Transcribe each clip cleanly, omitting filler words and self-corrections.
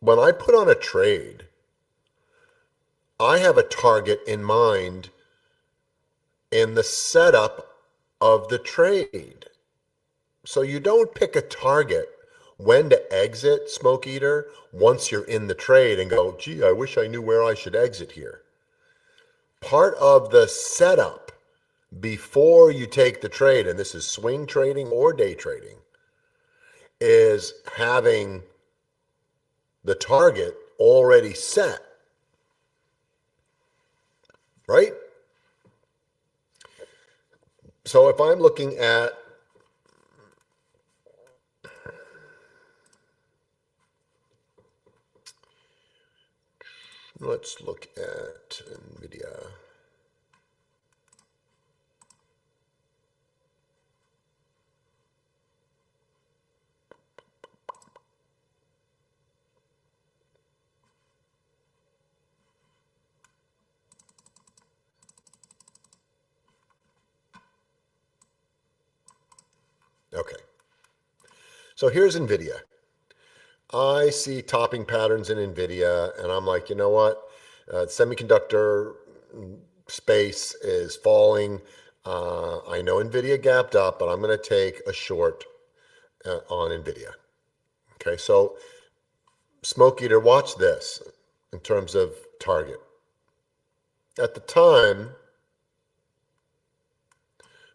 when I put on a trade, I have a target in mind in the setup of the trade. So you don't pick a target when to exit, Smoke Eater, once you're in the trade and go, gee, I wish I knew where I should exit here. Part of the setup before you take the trade, and this is swing trading or day trading, is having the target already set, right? So if I'm looking at, let's look at NVIDIA. Okay, so here's NVIDIA. I see topping patterns in NVIDIA, and I'm like, you know what? Semiconductor space is falling. I know NVIDIA gapped up, but I'm going to take a short on NVIDIA. Okay, so Smoke Eater, watch this in terms of target. At the time,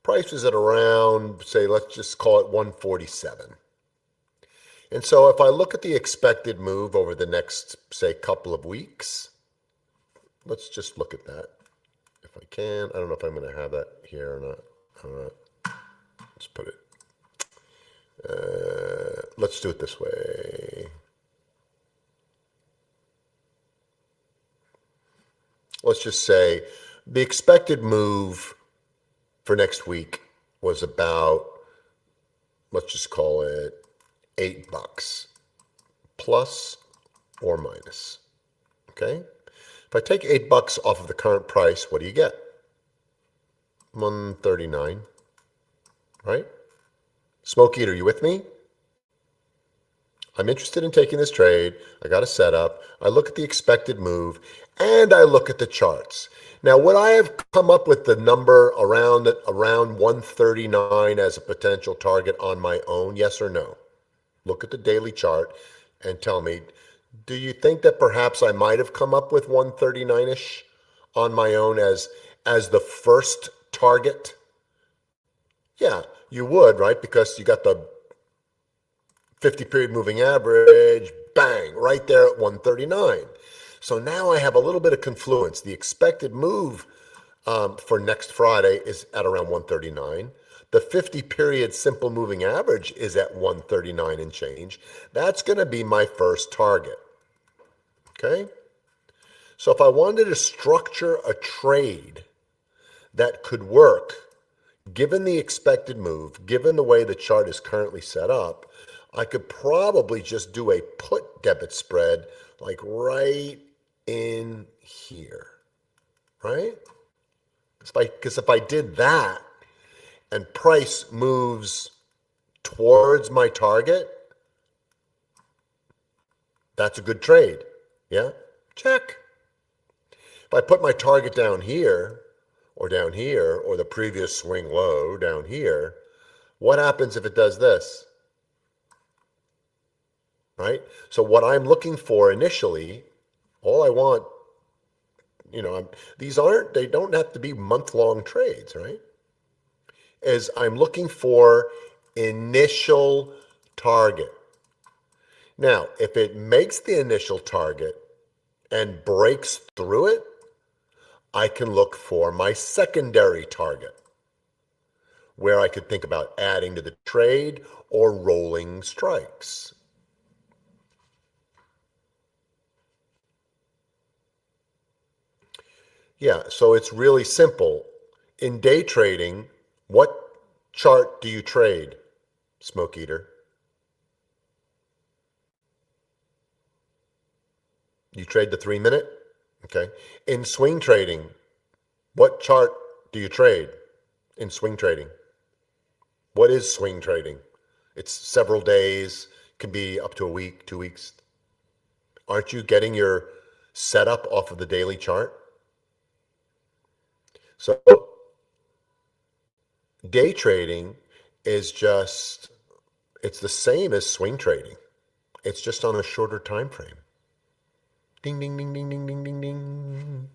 price was at around, say, let's just call it 147. And so if I look at the expected move over the next, say, couple of weeks, let's just look at that if I can. I don't know if I'm going to have that here or not. Let's put it. Let's do it this way. Let's just say the expected move for next week was about, let's just call it $8 plus or minus. Okay? If I take $8 off of the current price, what do you get? 139, right? Smoke Eater, you with me? I'm interested in taking this trade. I got a setup. I look at the expected move and I look at the charts. Now, would I have come up with the number around 139 as a potential target on my own? Yes or no? Look at the daily chart and tell me, do you think that perhaps I might have come up with 139-ish on my own as the first target? Yeah, you would, right? Because you got the 50-period moving average, bang, right there at 139. So now I have a little bit of confluence. The expected move for next Friday is at around 139. The 50-period simple moving average is at 139 and change. That's going to be my first target. Okay? So if I wanted to structure a trade that could work, given the expected move, given the way the chart is currently set up, I could probably just do a put debit spread like right in here, right? Because if I did that and price moves towards my target, that's a good trade. Yeah? Check. If I put my target down here, or the previous swing low down here, what happens if it does this? Right? So what I'm looking for initially, all I want, they don't have to be month-long trades, right? Is I'm looking for initial target. Now, if it makes the initial target and breaks through it, I can look for my secondary target, where I could think about adding to the trade or rolling strikes. Yeah, so it's really simple. In day trading, what chart do you trade, Smoke Eater? You trade the 3-minute? Okay. In swing trading, what chart do you trade in swing trading? What is swing trading? It's several days, can be up to a week, 2 weeks. Aren't you getting your setup off of the daily chart? So day trading is just, it's the same as swing trading. It's just on a shorter time frame. Ding, ding, ding, ding, ding, ding, ding, ding.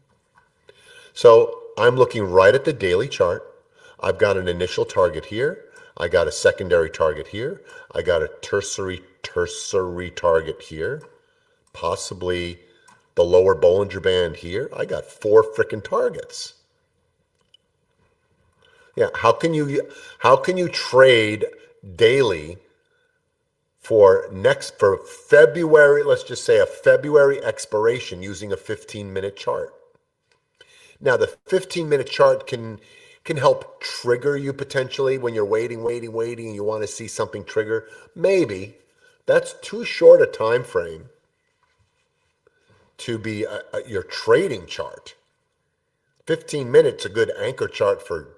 So I'm looking right at the daily chart. I've got an initial target here. I got a secondary target here. I got a tertiary target here. Possibly the lower Bollinger Band here. I got 4 freaking targets. Yeah, how can you trade daily for February, let's just say a February expiration using a 15-minute chart? Now, the 15-minute chart can help trigger you potentially when you're waiting, and you want to see something trigger. Maybe. That's too short a time frame to be your trading chart. 15 minutes a good anchor chart for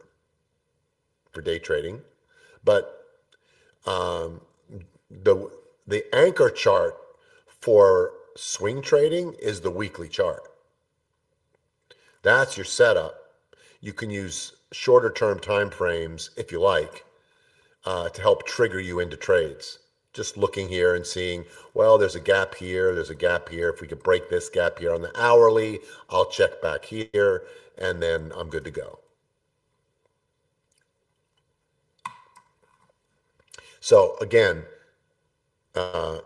day trading, but the anchor chart for swing trading is the weekly chart. That's your setup. You can use shorter term time frames if you like to help trigger you into trades. Just looking here and seeing, well, there's a gap here, there's a gap here. If we could break this gap here on the hourly, I'll check back here, and then I'm good to go. So again, well,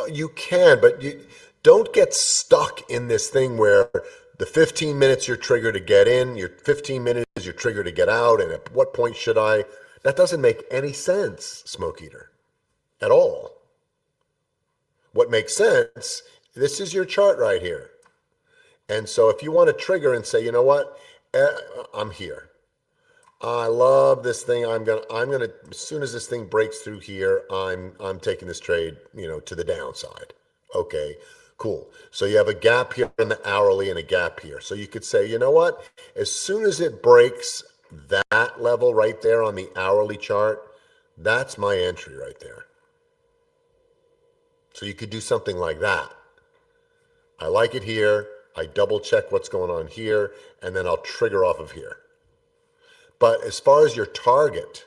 you can, but you don't get stuck in this thing where the 15 minutes you're triggered to get in, your 15 minutes you're triggered to get out, and at what point should I? That doesn't make any sense, Smoke Eater, at all. What makes sense, this is your chart right here. And so if you want to trigger and say, you know what, I'm here. I love this thing. I'm gonna as soon as this thing breaks through here, I'm taking this trade, to the downside. Okay, cool. So you have a gap here in the hourly and a gap here. So you could say, you know what? As soon as it breaks that level right there on the hourly chart, that's my entry right there. So you could do something like that. I like it here. I double check what's going on here, and then I'll trigger off of here. But as far as your target,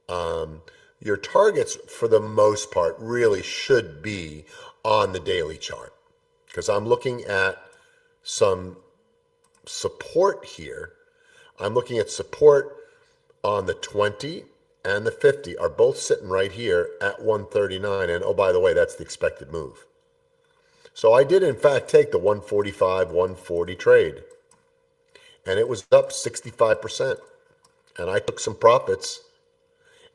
your targets for the most part really should be on the daily chart, because I'm looking at some support here. I'm looking at support on the 20 and the 50 are both sitting right here at 139. And oh, by the way, that's the expected move. So I did in fact take the 145, 140 trade, and it was up 65%. And I took some profits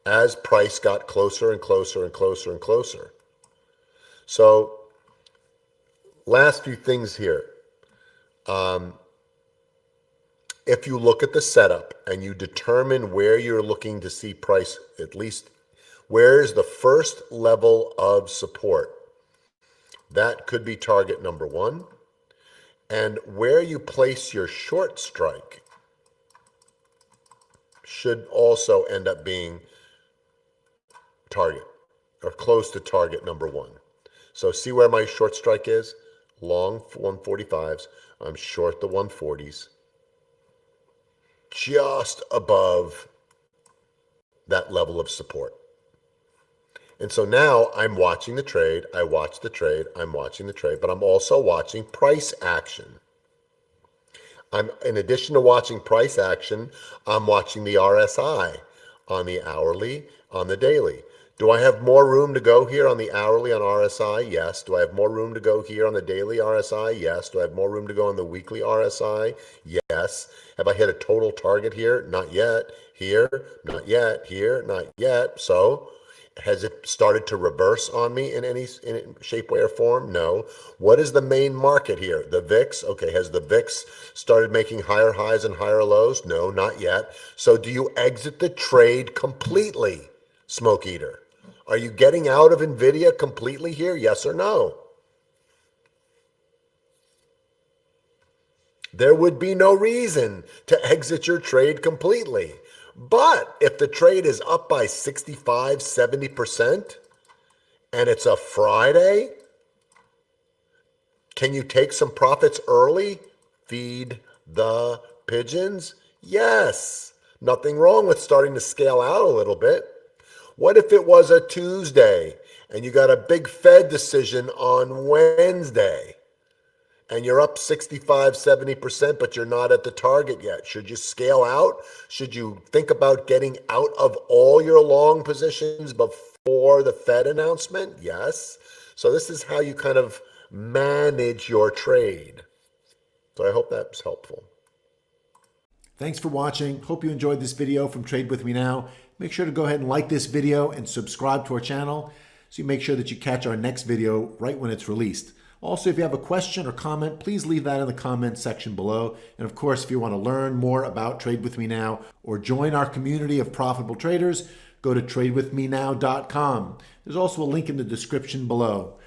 as price got closer and closer and closer and closer. So last few things here. If you look at the setup and you determine where you're looking to see price, at least where is the first level of support, that could be target number 1. And where you place your short strike should also end up being target or close to target number 1. So see where my short strike is? Long 145s. I'm short the 140s. Just above that level of support. And so now I'm watching the trade. I watch the trade. I'm watching the trade, but I'm also watching price action. In addition to watching price action, I'm watching the RSI on the hourly, on the daily. Do I have more room to go here on the hourly on RSI? Yes. Do I have more room to go here on the daily RSI? Yes. Do I have more room to go on the weekly RSI? Yes. Have I hit a total target here? Not yet. Here? Not yet. Here? Not yet. So has it started to reverse on me in any shape, way, or form? No. What is the main market here? The VIX? Okay, has the VIX started making higher highs and higher lows? No, not yet. So do you exit the trade completely, Smoke Eater? Are you getting out of NVIDIA completely here? Yes or no? There would be no reason to exit your trade completely. But if the trade is up by 65, 70%, and it's a Friday, Can you take some profits early? Feed the pigeons? Yes. Nothing wrong with starting to scale out a little bit. What if it was a Tuesday and you got a big Fed decision on Wednesday and you're up 65, 70%, but you're not at the target yet? Should you scale out? Should you think about getting out of all your long positions before the Fed announcement? Yes. So this is how you kind of manage your trade. So I hope that's helpful. Thanks for watching. Hope you enjoyed this video from Trade With Me Now. Make sure to go ahead and like this video and subscribe to our channel so you make sure that you catch our next video right when it's released. Also, if you have a question or comment, please leave that in the comments section below. And of course, if you want to learn more about Trade With Me Now or join our community of profitable traders, go to tradewithmenow.com. There's also a link in the description below.